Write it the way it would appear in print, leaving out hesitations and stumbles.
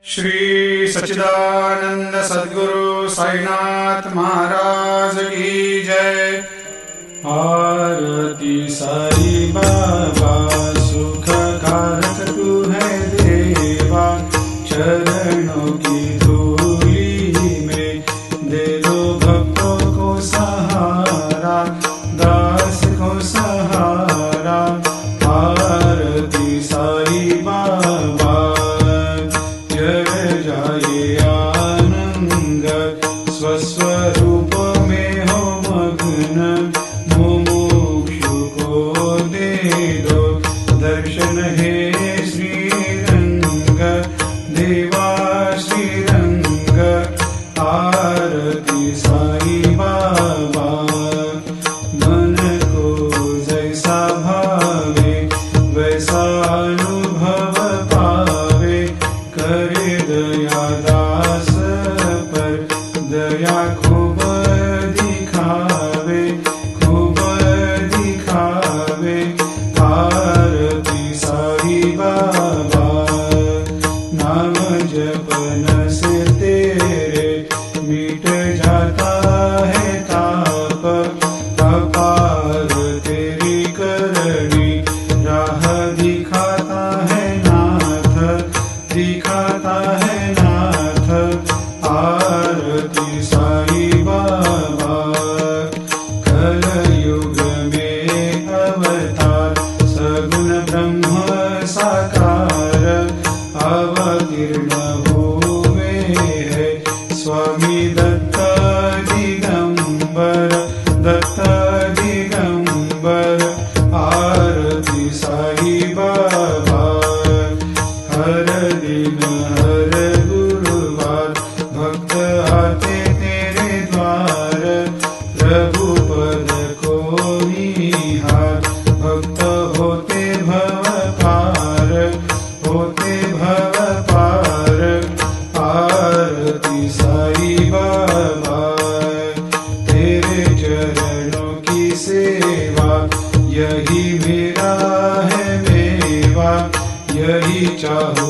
श्री सच्चिदानंद सद्गुरु साईनाथ महाराज की जय। आरती साई बाबा सुख कारक तू है देवा, चरणों की धूली में दे दो भक्तों को सहारा, दास को सहारा। आरती साई बाबा जय जाए आनंद, स्वस्वरूप में हो मग्न, मुमुक्षु को दे दो दर्शन हे श्रीरंग, देवा श्रीरंग। आरती साई बाबा मन को जैसा भावे वैसा अनुभव पावे, करे दया दास पर दया खूब दिखावे, खूब दिखावे। आरती साई बाबा नाम जपन से तेरे मिट जाता है ताप, अपार तेरी करनी राह दिखाता है नाथ, दिखाता है नाथ। आरती साई बाबा कलयुग में अवतार, सगुण ब्रह्म साकार अवतीर्ण हुए है स्वामी दत्त दिगंबर, दत्त दिगंबर। आरती साई बाबा हर दिन हर गुरुवार भक्त आते तेरे द्वार, रघुपद को निहार भक्त होते भव पार, होते भव पार। आरती साई बाबा तेरे चरणों की सेवा, यही मेरा है मेवा, यही चाहूँ